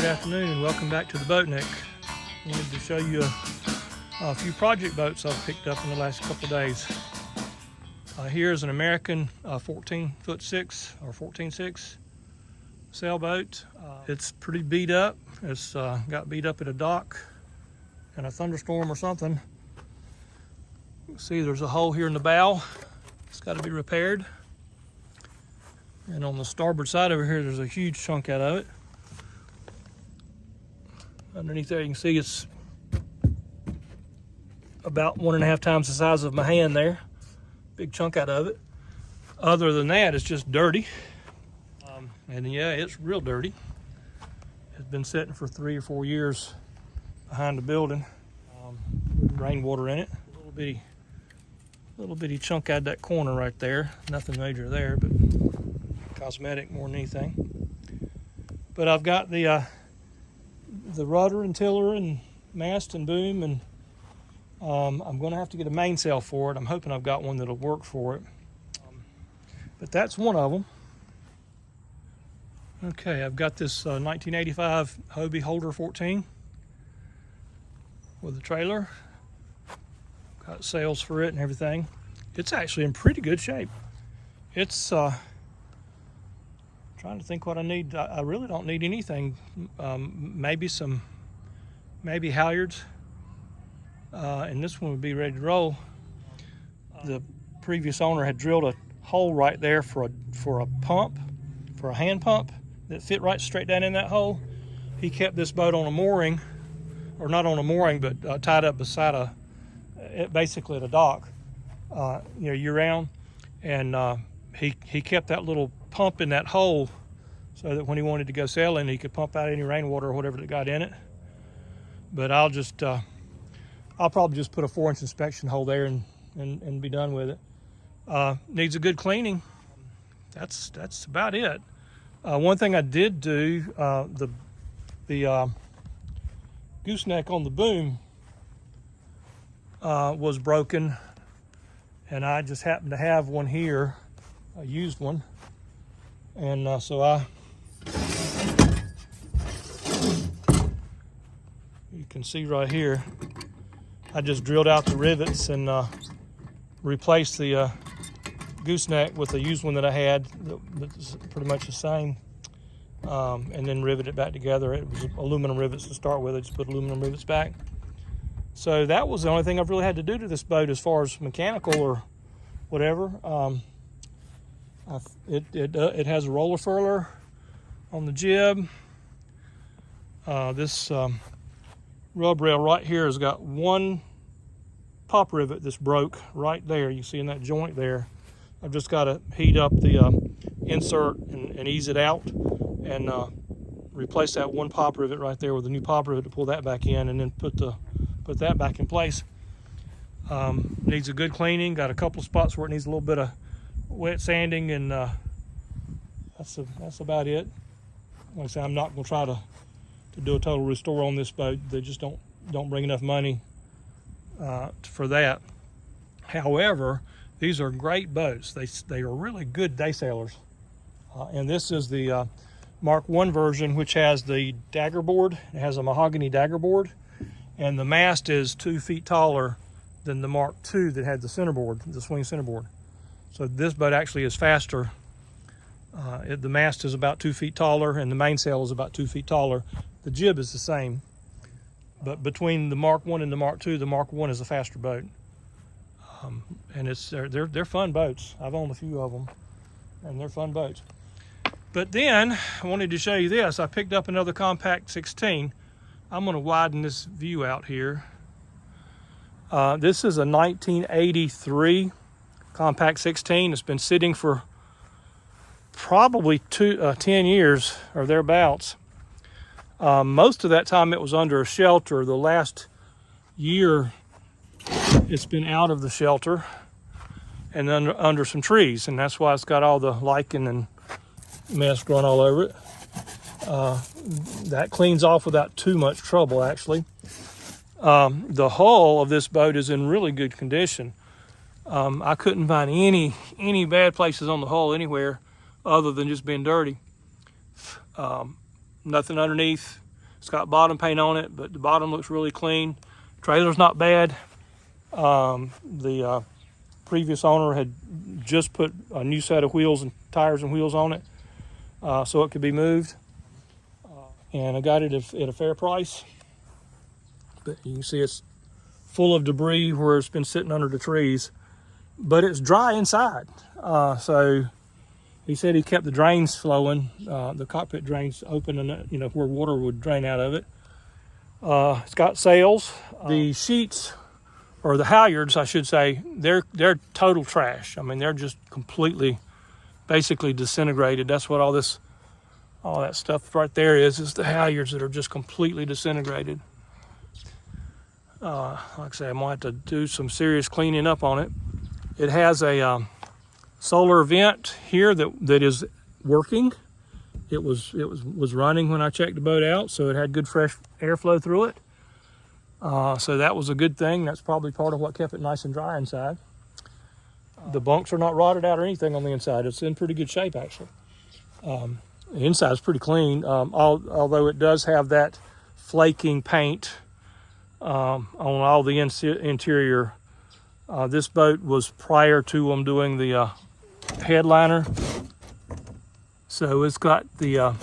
Good afternoon and welcome back to the Boat Nook. I wanted to show you a few project boats I've picked up in the last couple of days. Here's an American 14'6" or 14'6" sailboat. It's pretty beat up. It's got beat up at a dock in a thunderstorm or something. You can see there's a hole here in the bow. It's got to be repaired. And on the starboard side over here, there's a huge chunk out of it. Underneath there, you can see it's about 1.5 times the size of my hand there. Big chunk out of it. Other than that, it's just dirty. And yeah, it's real dirty. It's been sitting for 3 or 4 years behind the building with rainwater in it. Little bitty chunk out of that corner right there. Nothing major there, but cosmetic more than anything. But I've got the rudder and tiller and mast and boom, and I'm going to have to get a mainsail for it. I'm hoping I've got one that'll work for it. But that's one of them. Okay, I've got this 1985 Hobie Holder 14 with a trailer. Got sails for it and everything. It's actually in pretty good shape. It's trying to think what I need. I really don't need anything. Maybe halyards, and this one would be ready to roll. The previous owner had drilled a hole right there for a pump, for a hand pump that fit right straight down in that hole. He kept this boat on a mooring, or not on a mooring, but tied up beside basically at a dock, year round, and he kept that little pump in that hole so that when he wanted to go sailing, he could pump out any rainwater or whatever that got in it. But I'll probably just put a 4-inch inspection hole there and be done with it. Needs a good cleaning. That's about it. One thing I did do, the gooseneck on the boom was broken, and I just happened to have one here, a used one, and so you can see right here, I just drilled out the rivets and replaced the gooseneck with a used one that I had that's pretty much the same, and then riveted it back together. It was aluminum rivets to start with. I just put aluminum rivets back. So that was the only thing I've really had to do to this boat as far as mechanical or whatever. It has a roller furler on the jib. This rub rail right here has got one pop rivet that's broke right there. You see in that joint there. I've just got to heat up the insert and ease it out, and replace that one pop rivet right there with a new pop rivet to pull that back in, and then put that back in place. Needs a good cleaning. Got a couple spots where it needs a little bit of wet sanding, and that's about it. Like I say, I'm not going to try to do a total restore on this boat. They just don't bring enough money for that. However, these are great boats. They are really good day sailors. And this is the Mark I version, which has the dagger board. It has a mahogany dagger board, and the mast is 2 feet taller than the Mark II that had the centerboard, the swing centerboard. So this boat actually is faster. The mast is about 2 feet taller, and the mainsail is about 2 feet taller. The jib is the same, but between the Mark I and the Mark II, the Mark I is a faster boat. And they're fun boats. I've owned a few of them, and they're fun boats. But then I wanted to show you this. I picked up another Compact 16. I'm going to widen this view out here. This is a 1983 Compact 16. It's been sitting for probably 10 years or thereabouts. Most of that time it was under a shelter. The last year it's been out of the shelter and under some trees, and that's why it's got all the lichen and mess growing all over it. That cleans off without too much trouble, actually. The hull of this boat is in really good condition. I couldn't find any bad places on the hull anywhere other than just being dirty. Nothing underneath. It's got bottom paint on it, but the bottom looks really clean. Trailer's not bad. The previous owner had just put a new set of wheels and tires and wheels on it, so it could be moved. And I got it at a fair price. But you can see it's full of debris where it's been sitting under the trees, but it's dry inside. So he said he kept the drains flowing, the cockpit drains open, and where water would drain out of it. It's got sails. The sheets, or the halyards, I should say, they're total trash. I mean, they're just completely, basically disintegrated. That's what all that stuff right there is the halyards that are just completely disintegrated. Like I say, I'm gonna have to do some serious cleaning up on it. It has a solar vent here that is working. It was running when I checked the boat out, so it had good fresh airflow through it. So that was a good thing. That's probably part of what kept it nice and dry inside. The bunks are not rotted out or anything on the inside. It's in pretty good shape, actually. The inside is pretty clean, although it does have that flaking paint on all the interior. This boat was prior to them doing the headliner, so it's got the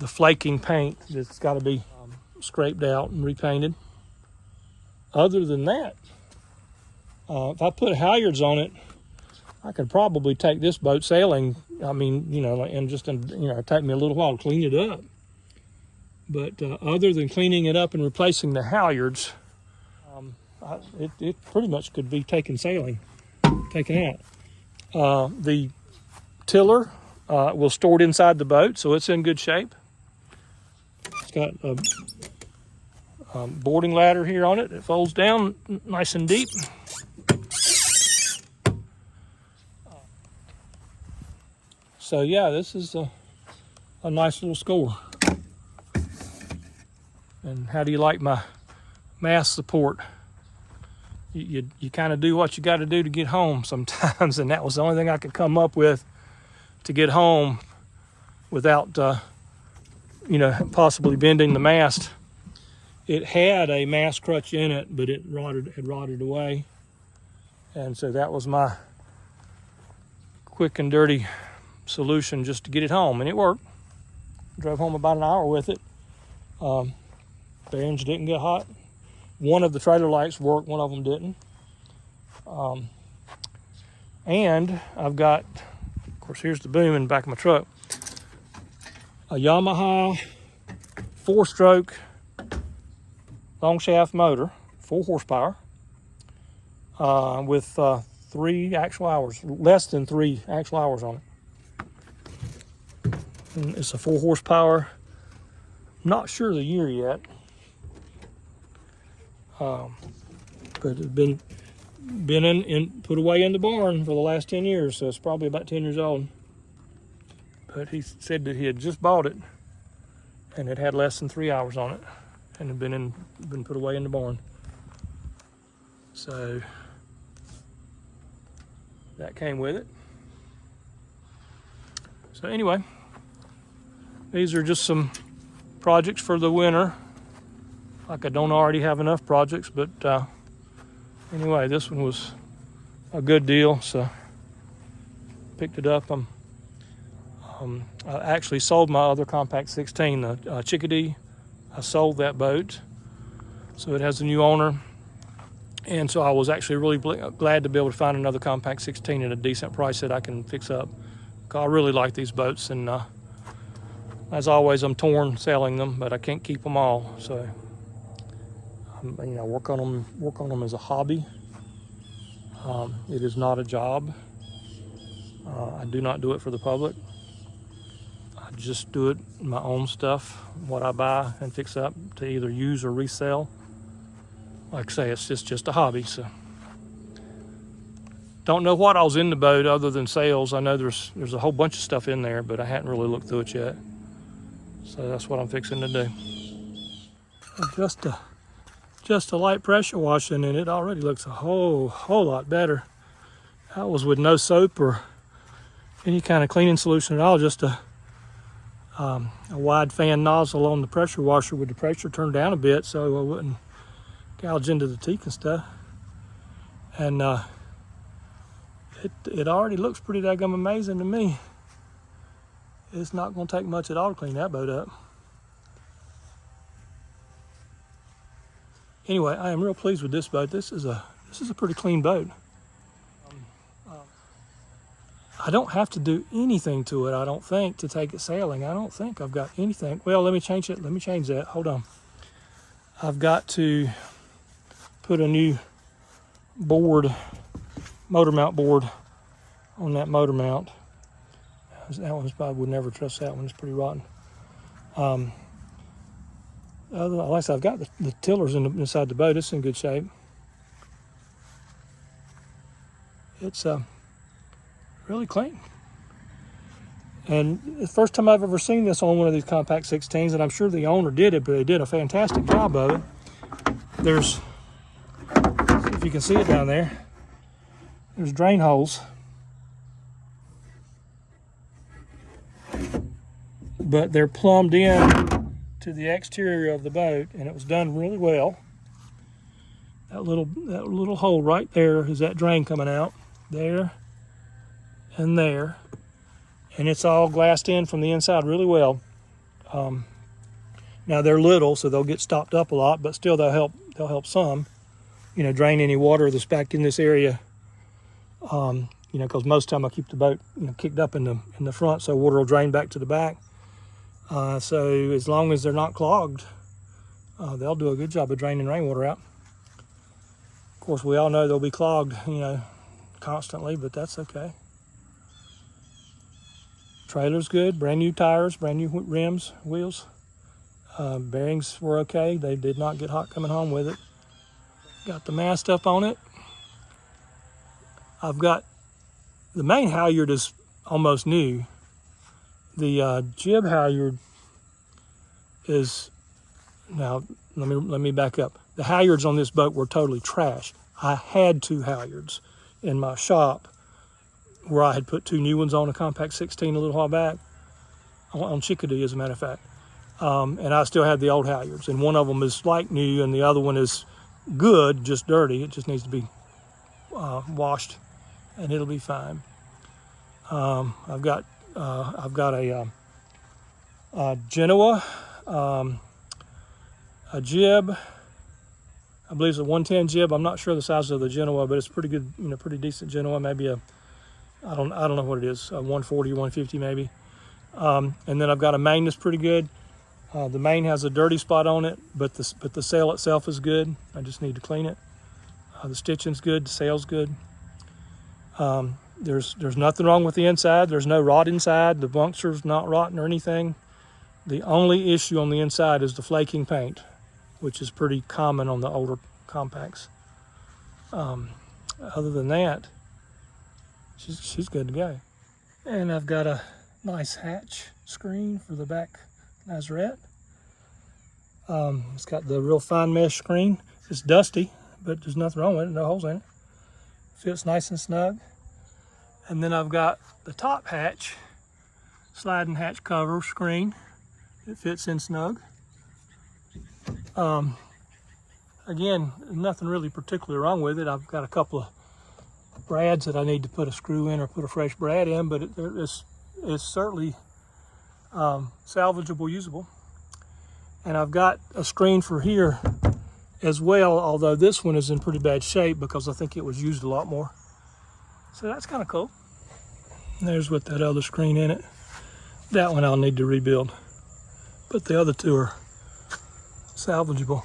flaking paint that's got to be scraped out and repainted. Other than that, if I put halyards on it, I could probably take this boat sailing. I mean, and just take me a little while to clean it up. But other than cleaning it up and replacing the halyards, it pretty much could be taken out. The tiller was stored inside the boat, so it's in good shape. It's got a boarding ladder here on it. It folds down nice and deep. So yeah, this is a nice little score. And how do you like my mast support? You kind of do what you got to do to get home sometimes, and that was the only thing I could come up with to get home without possibly bending the mast. It had a mast crutch in it, but it had rotted away, and so that was my quick and dirty solution just to get it home, and it worked. Drove home about an hour with it. Bearings didn't get hot. One of the trailer lights worked, one of them didn't. And I've got, of course, here's the boom in the back of my truck, a Yamaha 4-stroke long shaft motor, 4 horsepower, with 3 actual hours, less than 3 actual hours on it. And it's a 4 horsepower. Not sure the year yet. But it's been put away in the barn for the last 10 years, so it's probably about 10 years old. But he said that he had just bought it, and it had less than 3 hours on it, and had been put away in the barn. So that came with it. So anyway, these are just some projects for the winter. Like I don't already have enough projects, but anyway, this one was a good deal, so picked it up. I actually sold my other Compact 16, the Chickadee. I sold that boat, so it has a new owner, and so I was actually really glad to be able to find another Compact 16 at a decent price that I can fix up. I really like these boats, and as always, I'm torn selling them, but I can't keep them all, so work on them as a hobby. It is not a job. I do not do it for the public. I just do it my own stuff, what I buy and fix up to either use or resell. Like I say, it's just a hobby. So don't know what I was in the boat other than sales. I know there's a whole bunch of stuff in there, but I hadn't really looked through it yet. So that's what I'm fixing to do. Just a light pressure washing, and it already looks a whole lot better. That was with no soap or any kind of cleaning solution at all, just a a wide fan nozzle on the pressure washer with the pressure turned down a bit so I wouldn't gouge into the teak and stuff. And it already looks pretty daggum amazing to me. It's not going to take much at all to clean that boat up. Anyway, I am real pleased with this boat. This is a pretty clean boat. I don't have to do anything to it, I don't think, to take it sailing. I don't think I've got anything. Well, let me change it. Let me change that. Hold on. I've got to put a new board, motor mount board on that motor mount. That one's probably would never trust that one. It's pretty rotten. Like I said, I've got the tillers inside the boat. It's in good shape. It's really clean. And the first time I've ever seen this on one of these Compact 16s, and I'm sure the owner did it, but they did a fantastic job of it. There's, if you can see it down there, there's drain holes. But they're plumbed in to the exterior of the boat, and it was done really well. That little hole right there is that drain coming out there and there, and it's all glassed in from the inside really well. Now they're little, so they'll get stopped up a lot, but still they'll help some, you know, drain any water that's back in this area. You know, because most of the time I keep the boat, you know, kicked up in the front, so water will drain back to the back. So as long as they're not clogged, they'll do a good job of draining rainwater out. Of course, we all know they'll be clogged, you know, constantly, but that's okay. Trailer's good, brand new tires, brand new rims, wheels. Bearings were okay. They did not get hot coming home with it. Got the mast up on it. I've got the main halyard is almost new. The jib halyard is, now let me back up. The halyards on this boat were totally trash. I had 2 halyards in my shop where I had put 2 new ones on a Compact 16 a little while back, on Chickadee as a matter of fact. And I still had the old halyards, and one of them is like new and the other one is good, just dirty. It just needs to be washed and it'll be fine. I've got a Genoa, a jib. I believe it's a 110 jib. I'm not sure the size of the Genoa, but it's pretty good, you know, pretty decent Genoa. Maybe I don't know what it is, a 140, 150 maybe. And then I've got a main that's pretty good. The main has a dirty spot on it, but the sail itself is good. I just need to clean it. The stitching's good, the sail's good. There's nothing wrong with the inside. There's no rot inside. The bunker's not rotten or anything. The only issue on the inside is the flaking paint, which is pretty common on the older compacts. Other than that, she's good to go. And I've got a nice hatch screen for the back lazarette. It's got the real fine mesh screen. It's dusty, but there's nothing wrong with it. No holes in it. Fits nice and snug. And then I've got the top hatch, sliding hatch cover screen. It fits in snug. Again, nothing really particularly wrong with it. I've got a couple of brads that I need to put a screw in or put a fresh brad in, but it's certainly salvageable, usable. And I've got a screen for here as well, although this one is in pretty bad shape because I think it was used a lot more. So that's kind of cool. And there's with that other screen in it. That one I'll need to rebuild, but the other 2 are salvageable.